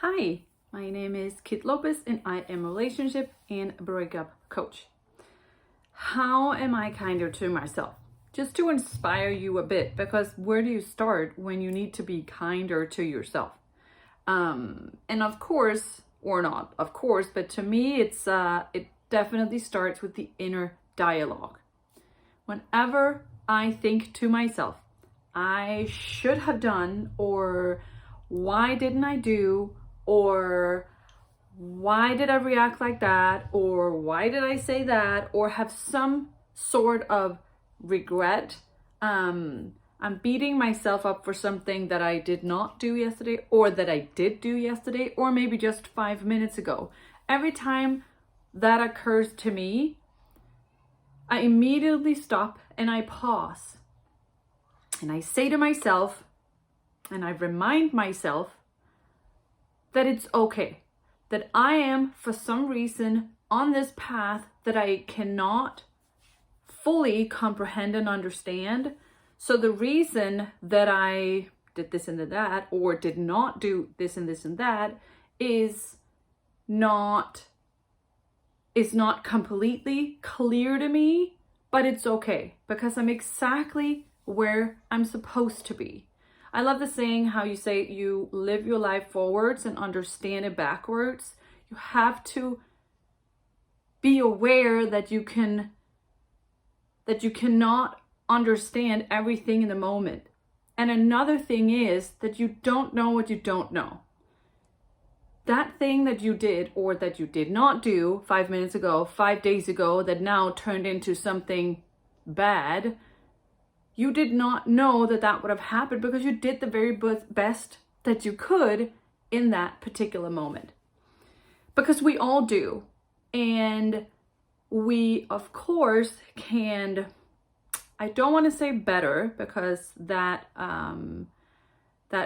Hi, my name is Kit Lopez and I am a relationship and breakup coach. How am I kinder to myself? Just to inspire you a bit, because where do you start when you need to be kinder to yourself? And of course, or not, of course, but to me, it definitely starts with the inner dialogue. Whenever I think to myself, I should have done, or why didn't I do, or why did I react like that, or why did I say that, or have some sort of regret, I'm beating myself up for something that I did not do yesterday, or that I did do yesterday, or maybe just 5 minutes ago. Every time that occurs to me, I immediately stop and I pause. And I say to myself, and I remind myself that it's okay, that I am for some reason on this path that I cannot fully comprehend and understand. So the reason that I did this and that, or did not do this and this and that, is not completely clear to me, but it's okay because I'm exactly where I'm supposed to be. I love the saying how you say you live your life forwards and understand it backwards. You have to be aware that you cannot understand everything in the moment. And another thing is that you don't know what you don't know. That thing that you did or that you did not do 5 minutes ago, 5 days ago, that now turned into something bad, you did not know that that would have happened because you did the very best that you could in that particular moment. Because we all do. And we, of course, can, I don't want to say better, because that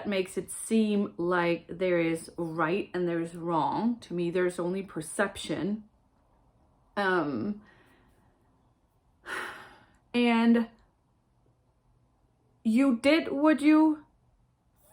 makes it seem like there is right and there is wrong. To me, there's only perception. And you did what you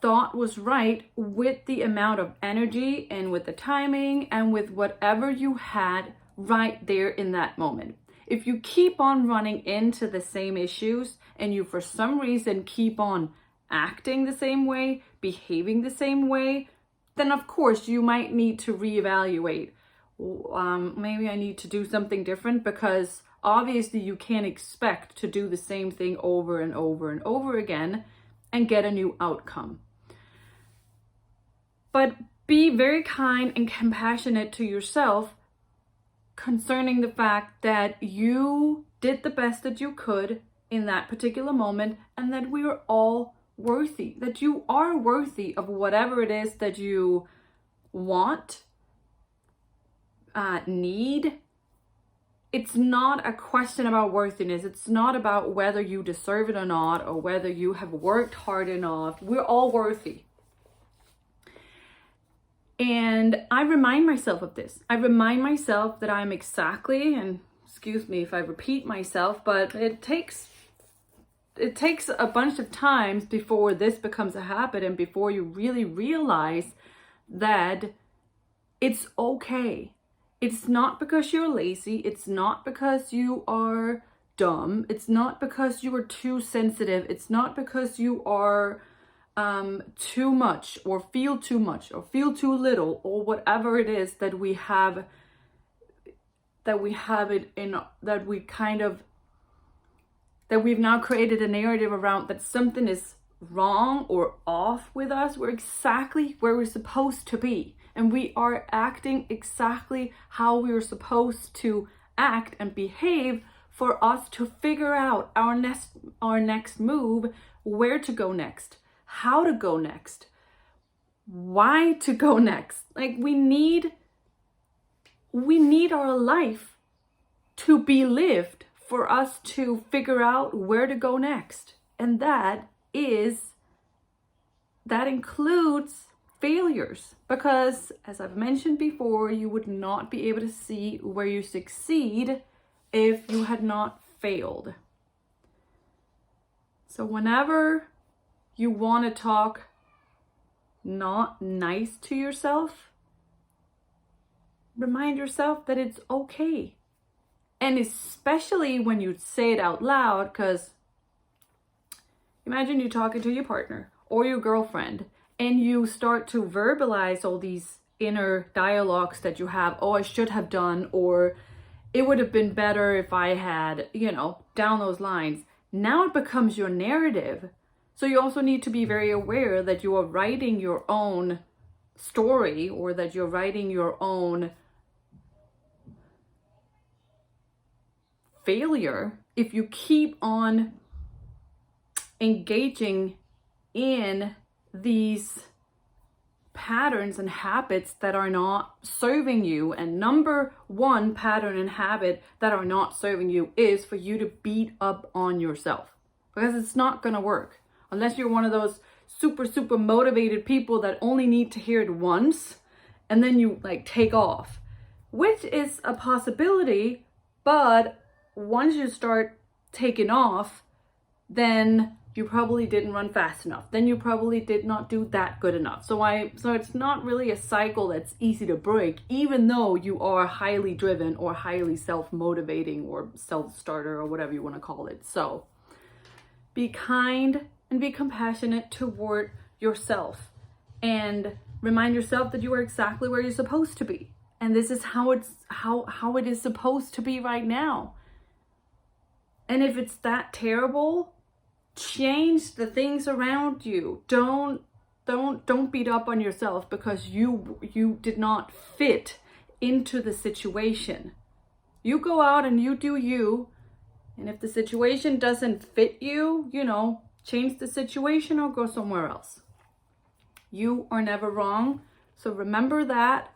thought was right with the amount of energy and with the timing and with whatever you had right there in that moment. If you keep on running into the same issues and you for some reason keep on acting the same way, behaving the same way, then of course you might need to reevaluate. Maybe I need to do something different, because obviously you can't expect to do the same thing over and over and over again and get a new outcome. But be very kind and compassionate to yourself concerning the fact that you did the best that you could in that particular moment, and that we are all worthy, that you are worthy of whatever it is that you want, need. It's not a question about worthiness. It's not about whether you deserve it or not, or whether you have worked hard enough. We're all worthy. And I remind myself of this. I remind myself that I'm exactly, and excuse me if I repeat myself, but it takes a bunch of times before this becomes a habit and before you really realize that it's okay. It's not because you're lazy. It's not because you are dumb. It's not because you are too sensitive. It's not because you are too much or feel too little, or whatever it is that we have it in, that we've now created a narrative around, that something is wrong or off with us. We're exactly where we're supposed to be, and we are acting exactly how we are supposed to act and behave for us to figure out our next move, where to go next, how to go next, why to go next. Like, we need our life to be lived for us to figure out where to go next. And that includes failures, because as I've mentioned before, you would not be able to see where you succeed if you had not failed. So whenever you want to talk not nice to yourself, remind yourself that it's okay. And especially when you say it out loud, because imagine you talking to your partner or your girlfriend and you start to verbalize all these inner dialogues that you have. Oh, I should have done, or it would have been better if I had, down those lines. Now it becomes your narrative. So you also need to be very aware that you are writing your own story, or that you're writing your own failure if you keep on engaging in these patterns and habits that are not serving you. And number one pattern and habit that are not serving you is for you to beat up on yourself, because it's not going to work unless you're one of those super motivated people that only need to hear it once and then you take off, which is a possibility. But once you start taking off, then you probably didn't run fast enough. Then you probably did not do that good enough. So it's not really a cycle that's easy to break, even though you are highly driven or highly self-motivating or self-starter or whatever you want to call it. So be kind and be compassionate toward yourself, and remind yourself that you are exactly where you're supposed to be. And this is how it is supposed to be right now. And if it's that terrible, change the things around you. Don't beat up on yourself because you did not fit into the situation. You go out and you do you. And if the situation doesn't fit you, change the situation or go somewhere else. You are never wrong. So remember that.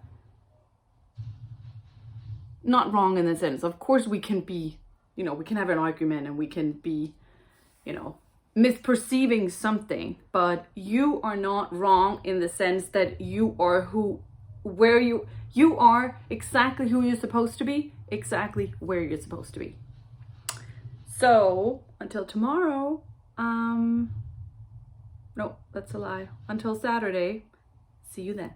Not wrong in the sense, of course we can be, we can have an argument and we can be, misperceiving something, but you are not wrong in the sense that you are you are exactly who you're supposed to be, exactly where you're supposed to be. So until tomorrow, no, that's a lie. Until Saturday, see you then.